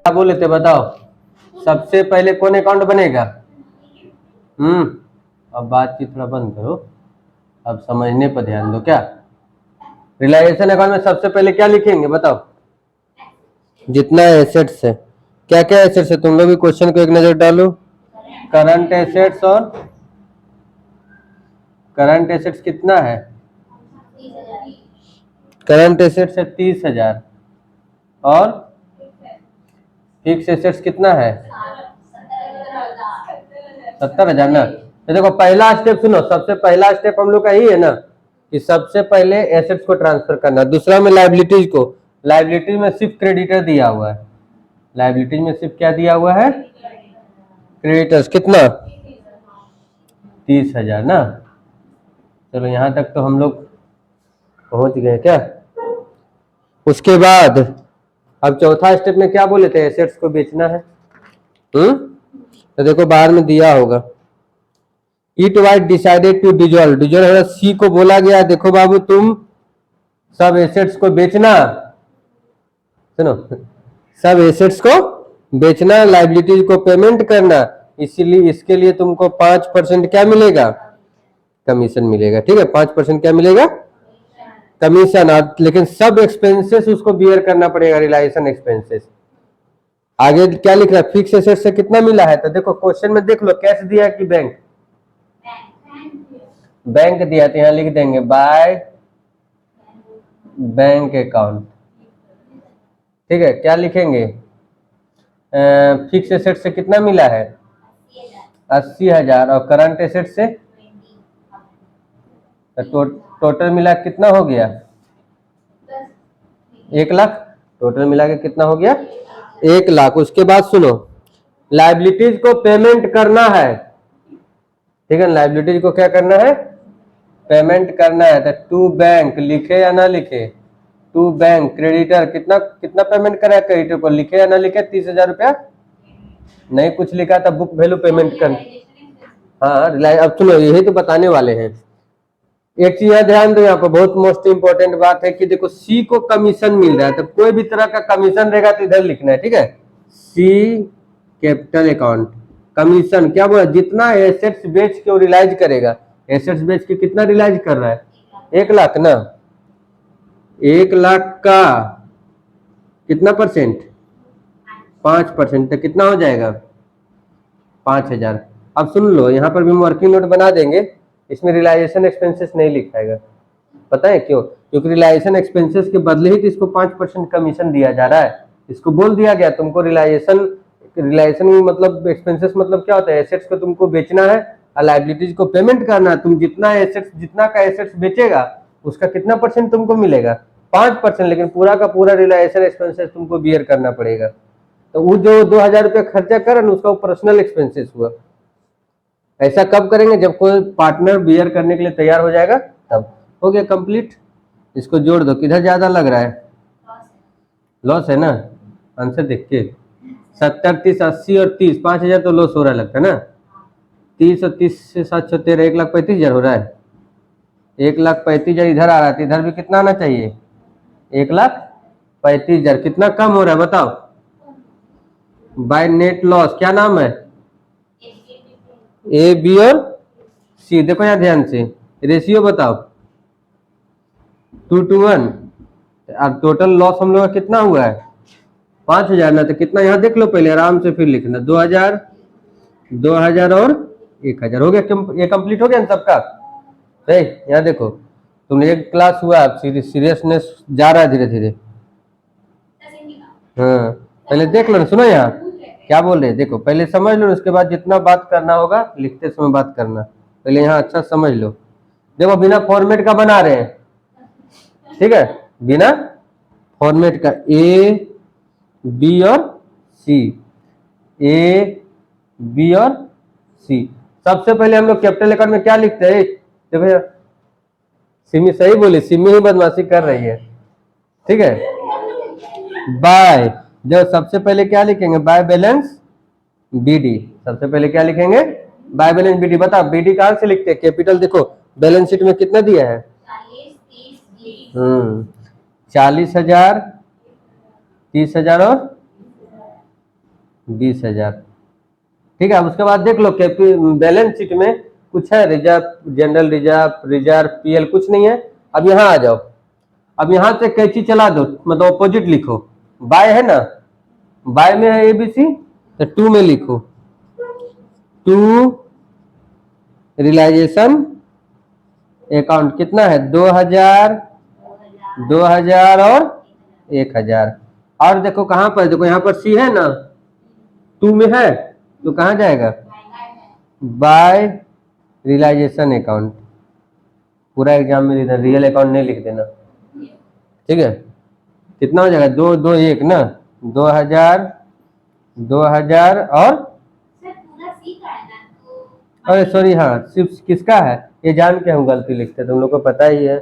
क्या बोले थे बताओ, सबसे पहले कौन अकाउंट बनेगा? अब बातचीत थोड़ा बंद करो, अब समझने पर ध्यान दो। क्या रिलायजेशन अकाउंट में सबसे पहले क्या लिखेंगे बताओ? जितना एसेट्स है, क्या क्या एसेट्स है, तुम लोग भी क्वेश्चन को एक नजर डालो। करंट एसेट्स, और करंट एसेट्स कितना है? करंट एसेट्स है 30,000, और फिक्स एसेट्स कितना है? 70,000 ना। तो देखो पहला स्टेप सुनो, सबसे पहला स्टेप हम लोग का ही है ना कि सबसे पहले एसेट्स को ट्रांसफर करना। दूसरा में लायबिलिटीज को, लायबिलिटीज में सिर्फ क्रेडिटर दिया हुआ है, लायबिलिटीज में सिर्फ क्या दिया हुआ है? क्रेडिटर्स। कितना? 30,000 ना। चलो यहां तक तो हम लोग पहुंच गए क्या? उसके बाद अब चौथा स्टेप में क्या बोले थे? एसेट्स को बेचना है। तो देखो बाहर में दिया होगा, it was decided to dissolve, dissolve सी को बोला गया देखो बाबू तुम सब एसेट्स को बेचना, सुनो, सब एसेट्स को बेचना, लाइबिलिटीज को पेमेंट करना, इसीलिए इसके लिए तुमको 5% क्या मिलेगा? कमीशन मिलेगा। ठीक है, 5% क्या मिलेगा? कमीशन। लेकिन सब एक्सपेंसेस उसको बियर करना पड़ेगा, रिलायजेशन एक्सपेंसेस। आगे क्या लिख रहा है? फिक्स एसेट से कितना मिला है? तो देखो क्वेश्चन में देख लो, कैश दिया है कि बैंक? बैंक दिया, तो यहां लिख देंगे बाय बैंक अकाउंट। ठीक है, क्या लिखेंगे? फिक्स एसेट से कितना मिला है? 80,000, और करंट एसेट से तो टोटल मिला कितना हो गया? 1,00,000। टोटल मिला के कितना हो गया? 1,00,000। उसके बाद सुनो, लाइबिलिटीज को पेमेंट करना है। ठीक है, लाइबिलिटीज को क्या करना है? पेमेंट करना है। तो टू बैंक लिखे या ना लिखे? टू बैंक क्रेडिटर कितना कितना पेमेंट करा है क्रेडिटर को, लिखे या ना लिखे? 30,000 रुपया। नहीं कुछ लिखा था, बुक वैल्यू पेमेंट कर। हाँ अब सुनो, यही तो बताने वाले हैं। एक चीज ध्यान दो, यहाँ पर बहुत मोस्ट इंपॉर्टेंट बात है कि देखो सी को कमीशन मिल रहा है, तो कोई भी तरह का कमीशन रहेगा तो इधर लिखना है। ठीक है, सी कैपिटल अकाउंट, कमीशन क्या बोला? जितना एसेट्स बेच के वो रिलाइज करेगा, एसेट्स बेच के कितना रिलाइज कर रहा है? 1,00,000 ना। 1,00,000 का कितना परसेंट? 5%। तो कितना हो जाएगा? 5,000। अब सुन लो, यहाँ पर भी हम वर्किंग नोट बना देंगे, इसमें रिलाइजेशन एक्सपेंसेस नहीं लिखाएगा। पता है क्यों? क्योंकि रिलाइजेशन एक्सपेंसेस के बदले ही तो इसको 5% कमीशन दिया जा रहा है। इसको बोल दिया गया तुमको रिलाइजेशन, रिलाइजेशन मतलब एक्सपेंसेस मतलब क्या होता है? एसेट्स को तुमको बेचना है और लाइबिलिटीज को पेमेंट करना है। तुम जितना एसेट्स, जितना का एसेट्स बेचेगा उसका कितना परसेंट तुमको मिलेगा? 5%। लेकिन पूरा का पूरा रिलाइजेशन एक्सपेंसेस तुमको बियर करना पड़ेगा। तो वो जो 2,000 रुपया खर्चा कर उसका पर्सनल एक्सपेंसेस हुआ। ऐसा कब करेंगे? जब कोई पार्टनर बियर करने के लिए तैयार हो जाएगा तब। हो गया कंप्लीट। इसको जोड़ दो, किधर ज्यादा लग रहा है? लॉस है ना। आंसर देखिए, 70, 30, 80 और 30, 5,000 तो लॉस हो रहा लगता है ना। 30 और 30 से 7 13, 1,35,000 हो रहा है। 1,35,000 इधर आ रहा है, इधर भी कितना आना चाहिए? 1,35,000। कितना कम हो रहा है बताओ? By net loss. क्या नाम है? ए, बी और सी। देखो यहाँ ध्यान से, रेशियो बताओ। 2:1। अब टोटल लॉस हम लोग का कितना हुआ है? 5,000 ना। तो कितना यहाँ देख लो पहले आराम से, फिर लिखना 2,000, 2,000 और 1,000। हो गया, ये कंप्लीट हो गया ना सबका? सही। यहाँ देखो, तुमने एक क्लास हुआ, अब सीरियसनेस जा रहा है धीरे धीरे। हाँ पहले देख लो ना, सुनो यहाँ क्या बोल रहे हैं, देखो पहले समझ लो, उसके बाद जितना बात करना होगा लिखते समय बात करना। पहले यहाँ अच्छा समझ लो। देखो बिना फॉर्मेट का बना रहे हैं, ठीक है, बिना फॉर्मेट का। ए, बी और सी, ए, बी और सी। सबसे पहले हम लोग कैपिटल अकाउंट में क्या लिखते हैं? देखो सिमी सही बोली, सिमी ही बदमाशी कर रही है। ठीक है, बाय, जो सबसे पहले क्या लिखेंगे? By balance BD. सबसे पहले क्या लिखेंगे? By balance BD. बता बीडी कहां से लिखते हैं? कैपिटल देखो बैलेंस शीट में कितना दिया है? 40,000, 30,000 और 20,000। ठीक है, अब उसके बाद देख लो बैलेंस शीट में कुछ है reserve, general reserve, reserve, PL कुछ नहीं है। अब यहाँ आ जाओ, अब यहाँ से कैची चला दो, मतलब ऑपोजिट लिखो। बाय है ना, बाय में है एबीसी, तो 2 में लिखो 2 रियलाइजेशन अकाउंट कितना है 2000, 2000 और 1000। और देखो कहां पर, देखो यहाँ पर सी है ना, 2 में है तो कहां जाएगा बाय रियलाइजेशन अकाउंट। पूरा एग्जाम में इधर रियल अकाउंट नहीं लिख देना, ठीक है। कितना हो जाएगा 2 2 1 ना, 2000, 2000 और अरे सॉरी, हाँ सिर्फ किसका है ये जान के हम गलती लिखते, तुम लोग को पता ही है।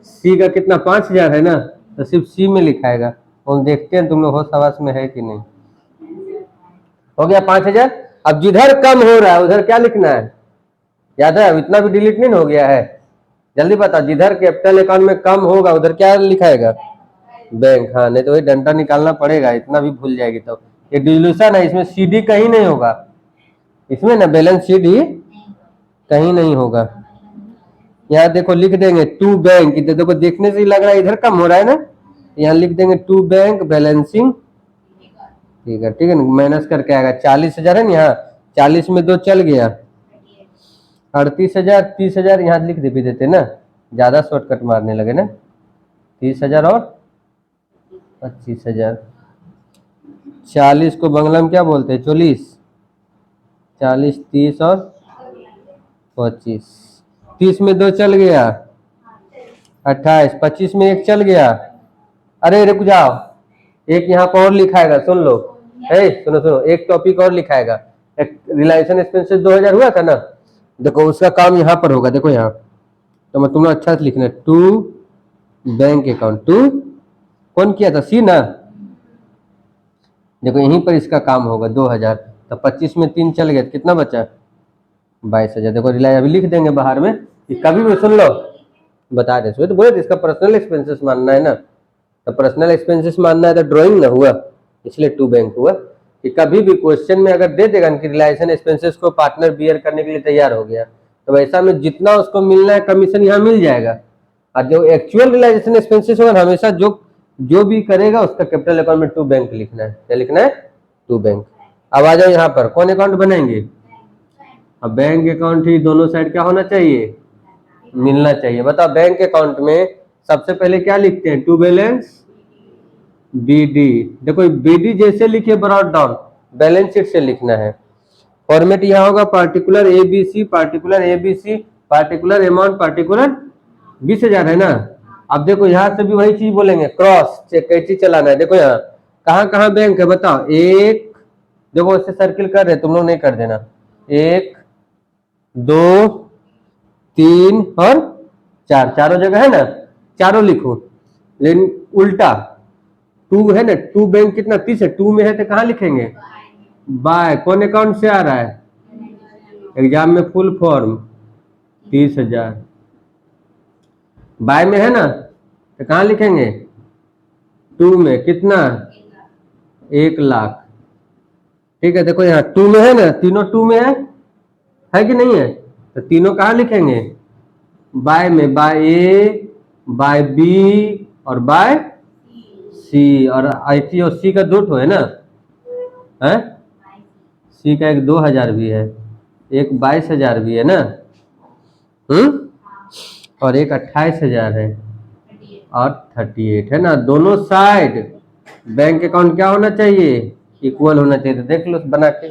सी का कितना 5000 है ना, तो सिर्फ सी में लिखाएगा। हम देखते हैं तुम लोग होश हवास में है कि नहीं। हो गया 5000। अब जिधर कम हो रहा है उधर क्या लिखना है, याद है, अब इतना भी डिलीट नहीं हो गया है। जल्दी बता, जिधर कैपिटल अकाउंट में कम होगा उधर क्या लिखाएगा बैंक। हाँ, नहीं तो वही डंडा निकालना पड़ेगा, इतना भी भूल जाएगी तो। ये डिल्यूशन है, इसमें सीडी कहीं नहीं होगा, इसमें ना बैलेंस शीट ही कहीं नहीं होगा। यहाँ देखो लिख देंगे 2 बैंक, इधर देखो देखने से ही लग रहा है इधर कम हो रहा है ना, यहाँ लिख देंगे 2 बैंक बैलेंसिंग। ठीक है, ठीक है ना, माइनस करके आएगा 40,000 है ना, यहाँ 40 में 2 चल गया 38,000, 30,000 यहाँ लिख दे भी देते ना, ज्यादा शॉर्टकट मारने लगे ना। 30,000 और 25,000। 40 को बंगला में क्या बोलते हैं 40, 40, 30 और 25। 30 में 2 चल गया 28, 25 में 1 चल गया। अरे रुक जाओ, एक यहाँ पर और लिखाएगा, सुन लो, सुनो सुनो, एक टॉपिक और लिखाएगा। एक रिलायंस एक्सपेंसेस 2000 हुआ था ना, देखो उसका काम यहाँ पर होगा, देखो यहाँ, तो मैं तुम लोग अच्छा से लिखना 2 बैंक अकाउंट। 2 कौन किया था सी ना, देखो यहीं पर इसका काम होगा 2000, तो 25 में 3 चल गया, कितना बचा 22,000। देखो रिलायंस अभी लिख देंगे बाहर में, कभी भी सुन लो बता दे, तो बोले इसका पर्सनल एक्सपेंसेस मानना है ना, तो पर्सनल एक्सपेंसेस मानना है तो ड्राइंग ना हुआ, इसलिए 2 बैंक हुआ। कि कभी भी क्वेश्चन में अगर दे देगा कि रिलायंस एक्सपेंसेस को पार्टनर बियर करने के लिए तैयार हो गया, तो वैसा में जितना उसको मिलना है कमीशन यहाँ मिल जाएगा। और जो एक्चुअल रिलायंस एक्सपेंसेस होगा हमेशा जो भी करेगा उसका कैपिटल अकाउंट में 2 बैंक लिखना है। क्या लिखना है 2 बैंक। अब आ जाओ यहाँ पर, कौन अकाउंट बनाएंगे, अब बैंक अकाउंट ही दोनों साइड क्या होना चाहिए मिलना चाहिए। बताओ बैंक अकाउंट में सबसे पहले क्या लिखते हैं, टू बैलेंस बीडी। देखो बीडी जैसे लिखे ब्रॉट डाउन, बैलेंस शीट से लिखना है। फॉर्मेट यहाँ होगा particular ABC, particular ABC, particular amount, particular 20,000 है ना। अब देखो यहाँ से भी वही चीज बोलेंगे, क्रॉस चेक कैसी चलाना है। देखो यहाँ कहाँ कहाँ बैंक है बताओ, एक देखो उससे सर्किल कर रहे, तुम लोग नहीं कर देना, 1 2 3 और 4, चारों जगह है ना, चारों लिखो। लेकिन उल्टा 2 है ना, 2 बैंक कितना 30 है, 2 में है तो कहाँ लिखेंगे बाय। कौन अकाउंट से आ रहा है एग्जाम में फुल फॉर्म 30,000, बाय में है ना तो कहाँ लिखेंगे 2 में कितना 1 लाख। ठीक है, देखो यहाँ 2 में है ना, तीनों 2 में है कि नहीं है, तो तीनों कहाँ लिखेंगे बाय में, बाय ए, बाय बी और बाय सी। और आई और सी का 2 ठो है ना, है सी का एक 2000 भी है, एक 22,000 भी है ना, और एक 28,000 है और 38 है ना। दोनों साइड बैंक अकाउंट क्या होना चाहिए इक्वल होना चाहिए। तो देख लो बना के।